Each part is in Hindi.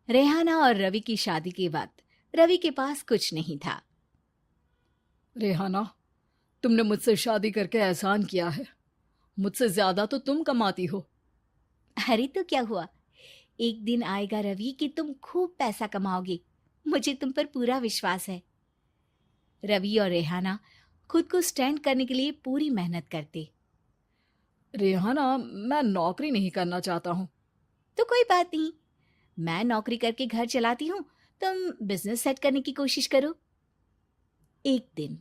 रेहाना और रवि की शादी के वक्त रवि के पास कुछ नहीं था। रेहाना, तुमने मुझसे शादी करके एहसान किया है। मुझसे ज्यादा तो तुम कमाती हो। अरे तो क्या हुआ, एक दिन आएगा रवि कि तुम खूब पैसा कमाओगे। मुझे तुम पर पूरा विश्वास है। रवि और रेहाना खुद को स्टैंड करने के लिए पूरी मेहनत करते। रेहाना, मैं नौकरी नहीं करना चाहता हूँ। तो कोई बात नहीं, मैं नौकरी करके घर चलाती हूँ, तुम बिजनेस सेट करने की कोशिश करो। एक दिन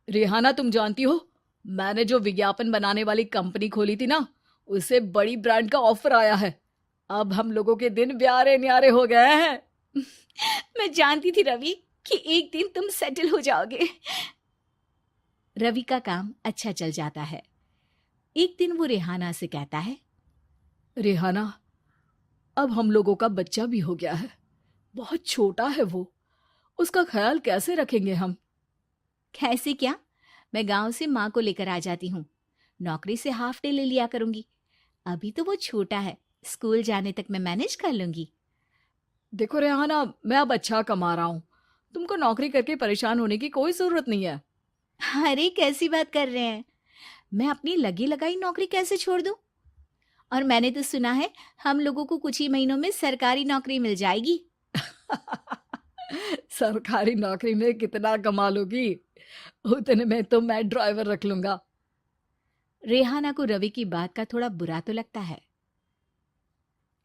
रेहाना, तुम जानती हो, मैंने जो विज्ञापन बनाने वाली कंपनी खोली थी ना, उसे बड़ी ब्रांड का ऑफर आया है। अब हम लोगों के दिन ब्यारे न्यारे हो गए हैं। मैं जानती थी रवि कि एक दिन तुम सेटल हो जाओगे। रवि का काम अच्छा चल जाता है। एक दिन वो रेहाना से कहता है, रेहाना, अब हम लोगों का बच्चा भी हो गया है। बहुत छोटा है वो। उसका ख्याल कैसे रखेंगे हम? कैसे क्या, मैं गांव से माँ को लेकर आ जाती हूँ। नौकरी से हाफ डे ले लिया करूंगी। अभी तो वो छोटा है, स्कूल जाने तक मैं मैनेज कर लूंगी। देखो रेहाना, मैं अब अच्छा कमा रहा हूँ। तुमको नौकरी करके परेशान होने की कोई जरूरत नहीं है। अरे कैसी बात कर रहे हैं, मैं अपनी लगी लगाई नौकरी कैसे छोड़ दूं? और मैंने तो सुना है हम लोगों को कुछ ही महीनों में सरकारी नौकरी मिल जाएगी। सरकारी नौकरी में कितना कमा लोगी? उतने में तो मैं ड्राइवर रख लूंगा। रेहाना को रवि की बात का थोड़ा बुरा तो लगता है।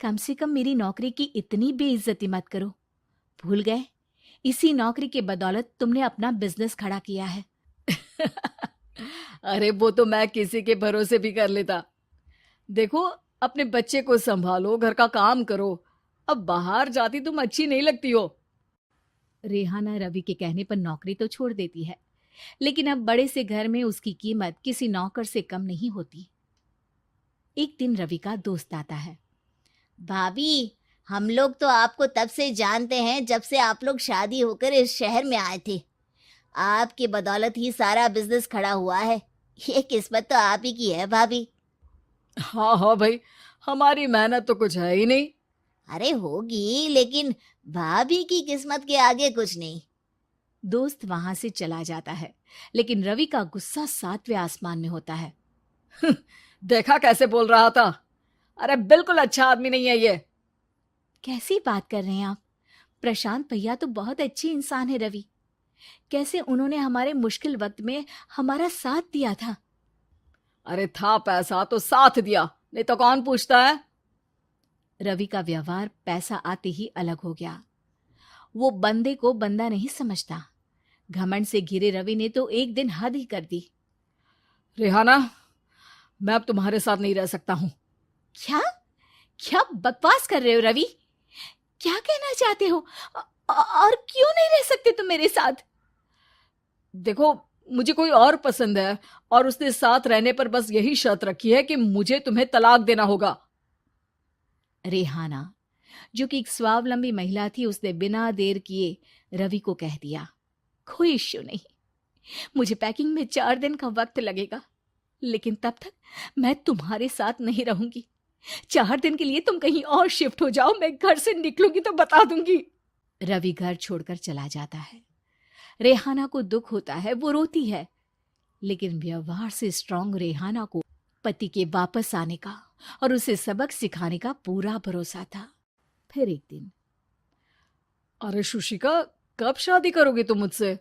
कम से कम मेरी नौकरी की इतनी बेइज्जती मत करो। भूल गए, इसी नौकरी के बदौलत तुमने अपना बिजनेस खड़ा किया है। अरे वो तो मैं किसी के भरोसे भी कर लेता। देखो, अपने बच्चे को संभालो, घर का काम करो। अब बाहर जाती तुम अच्छी नहीं लगती हो। रेहाना रवि के कहने पर नौकरी तो छोड़ देती है, लेकिन अब बड़े से घर में उसकी कीमत किसी नौकर से कम नहीं होती। एक दिन रवि का दोस्त आता है। भाभी, हम लोग तो आपको तब से जानते हैं जब से आप लोग शादी होकर इस शहर में आए थे। आपकी बदौलत ही सारा बिजनेस खड़ा हुआ है। ये किस्मत तो आप ही की है भाभी। हाँ हाँ भाई, हमारी मेहनत तो कुछ है ही नहीं। अरे होगी, लेकिन भाभी की किस्मत के आगे कुछ नहीं। दोस्त वहां से चला जाता है, लेकिन रवि का गुस्सा सातवें आसमान में होता है। देखा कैसे बोल रहा था? अरे बिल्कुल अच्छा आदमी नहीं है ये। कैसी बात कर रहे हैं आप? प्रशांत भैया तो बहुत अच्छे इंसान है रवि। कैसे उन्होंने हमारे मुश्किल वक्त में हमारा साथ दिया था। अरे था पैसा तो साथ दिया, नहीं तो कौन पूछता है? रवि का व्यवहार पैसा आते ही अलग हो गया। वो बंदे को बंदा नहीं समझता। घमंड से घिरे रवि ने तो एक दिन हद ही कर दी। रेहाना, मैं अब तुम्हारे साथ नहीं रह सकता हूँ। क्या क्या बकवास कर रहे हो रवि? क्या कहना चाहते हो? और क्यों नहीं रह सकते तुम मेरे साथ? देखो, मुझे कोई और पसंद है, और उसने साथ रहने पर बस यही शर्त रखी है कि मुझे तुम्हें तलाक देना होगा। रेहाना, जो कि एक स्वावलंबी महिला थी, उसने बिना देर किए रवि को कह दिया, कोई इश्यू नहीं, मुझे पैकिंग में 4 दिन का वक्त लगेगा, लेकिन तब तक मैं तुम्हारे साथ नहीं रहूंगी। 4 दिन के लिए तुम कहीं और शिफ्ट हो जाओ, मैं घर से निकलूंगी तो बता दूंगी। रवि घर छोड़कर चला जाता है। रेहाना को दुख होता है, वो रोती है, लेकिन व्यवहार से स्ट्रांग रेहाना को पति के वापस आने का और उसे सबक सिखाने का पूरा भरोसा था। फिर एक दिन, अरे शुशिका, कब शादी करोगे तुम मुझसे?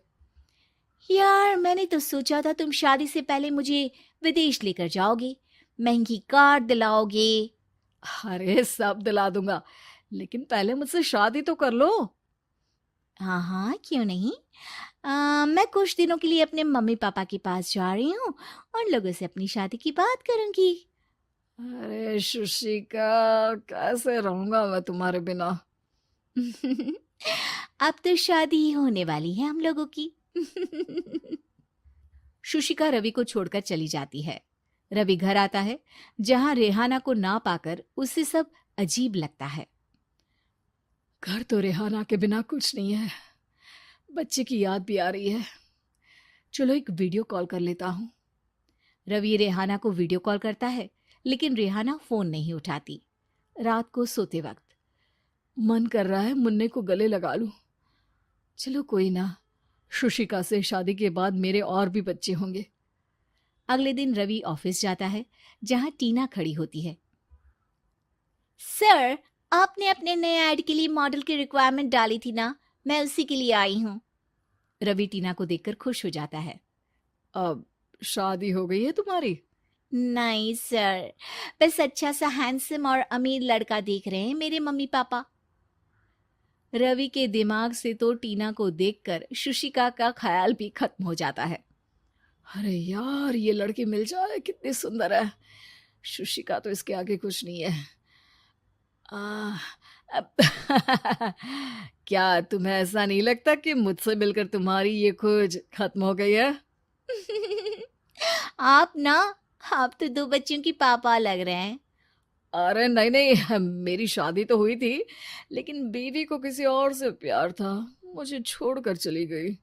यार मैंने तो सोचा था तुम शादी से पहले मुझे विदेश लेकर जाओगे, महंगी कार दिलाओगे। अरे सब दिला दूंगा, लेकिन पहले मुझसे शादी तो कर लो। हाँ हाँ, क्यों नहीं। मैं कुछ दिनों के लिए अपने मम्मी पापा के पास जा रही हूँ और लोगों से अपनी शादी की बात करूंगी। अरे शुशिका, कैसे रहूंगा मैं तुम्हारे बिना? अब तो शादी ही होने वाली है हम लोगों की। शुशिका रवि को छोड़कर चली जाती है। रवि घर आता है, जहां रेहाना को ना पाकर उसे सब अजीब लगता है। घर तो रेहाना के बिना कुछ नहीं है। बच्चे की याद भी आ रही है। चलो एक वीडियो कॉल कर लेता हूँ। रवि रेहाना को वीडियो कॉल करता है, लेकिन रेहाना फोन नहीं उठाती। रात को सोते वक्त मन कर रहा है मुन्ने को गले लगा लूं। चलो कोई ना, शुशिका से शादी के बाद मेरे और भी बच्चे होंगे। अगले दिन रवि ऑफिस जाता है जहां टीना खड़ी होती है। सर, आपने अपने नए ऐड के लिए मॉडल की रिक्वायरमेंट डाली थी ना, मैं उसी के लिए आई हूँ। रवि टीना को देखकर खुश हो जाता है। अब शादी हो गई है तुम्हारी? नहीं सर, बस अच्छा सा हैंडसम और अमीर लड़का देख रहे हैं मेरे मम्मी पापा। रवि के दिमाग से तो टीना को देखकर शुशिका का ख्याल भी खत्म हो जाता है। अरे यार, ये लड़की मिल जाए कितनी सुंदर है। शुशिका तो इसके आगे कुछ नहीं है। अब क्या तुम्हें ऐसा नहीं लगता कि मुझसे मिलकर तुम्हारी ये खोज खत्म हो गई है? आप तो 2 बच्चों की पापा लग रहे हैं। अरे नहीं नहीं, मेरी शादी तो हुई थी, लेकिन बीवी को किसी और से प्यार था, मुझे छोड़कर चली गई।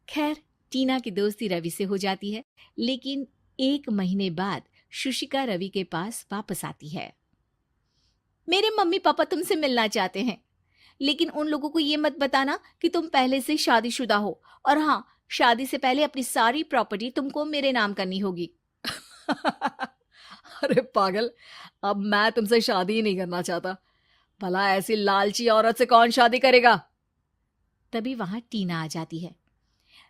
खैर, टीना की दोस्ती रवि से हो जाती है, लेकिन 1 महीने बाद शुशिका रवि के पास वापस आती है। मेरे मम्मी पापा तुमसे मिलना चाहते हैं, लेकिन उन लोगों को ये मत बताना कि तुम पहले से शादीशुदा हो, और हाँ, शादी से पहले अपनी सारी प्रॉपर्टी तुमको मेरे नाम करनी होगी। अरे पागल, अब मैं तुमसे शादी ही नहीं करना चाहता। भला ऐसी लालची औरत से कौन शादी करेगा? तभी वहां टीना आ जाती है।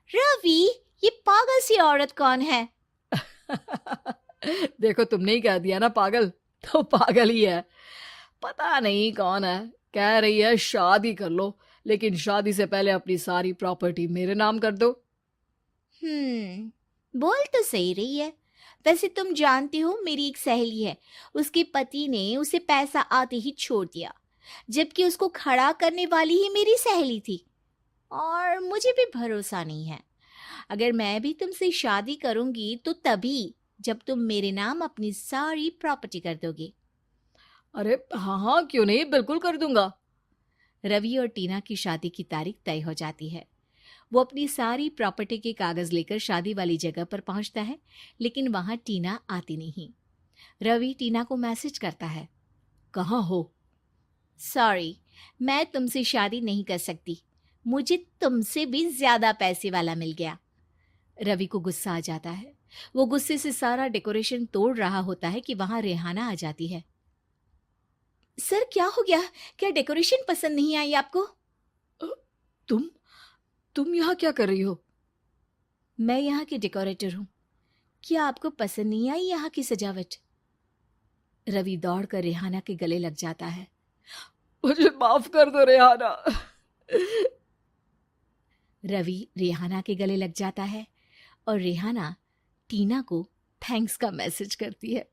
रवि, ये पागल सी औरत कौन है? देखो, तुमने ही कह दिया ना पागल, तो पागल ही है। पता नहीं कौन है, कह रही है शादी कर लो, लेकिन शादी से पहले अपनी सारी प्रॉपर्टी मेरे नाम कर दो। बोल तो सही रही है। वैसे तुम जानती हो, मेरी एक सहेली है, उसके पति ने उसे पैसा आते ही छोड़ दिया, जबकि उसको खड़ा करने वाली ही मेरी सहेली थी। और मुझे भी भरोसा नहीं है। अगर मैं भी तुमसे शादी करूंगी तो तभी जब तुम मेरे नाम अपनी सारी प्रॉपर्टी कर दोगे। अरे हाँ हाँ, क्यों नहीं, बिल्कुल कर दूंगा। रवि और टीना की शादी की तारीख तय हो जाती है। वो अपनी सारी प्रॉपर्टी के कागज लेकर शादी वाली जगह पर पहुंचता है, लेकिन वहां टीना आती नहीं। रवि टीना को मैसेज करता है। कहाँ हो? सॉरी, मैं तुमसे शादी नहीं कर सकती, मुझे तुमसे भी ज्यादा पैसे वाला मिल गया। रवि को गुस्सा आ जाता है। वो गुस्से से सारा डेकोरेशन तोड़ रहा होता है कि वहां रेहाना आ जाती है। सर, क्या हो गया? क्या डेकोरेशन पसंद नहीं आई आपको? अ, तुम यहाँ क्या कर रही हो? मैं यहाँ की डेकोरेटर हूँ। क्या आपको पसंद नहीं आई यहाँ की सजावट? रवि दौड़कर रेहाना के गले लग जाता है। मुझे माफ कर दो रेहाना। रवि रेहाना के गले लग जाता है और रेहाना टीना को थैंक्स का मैसेज करती है।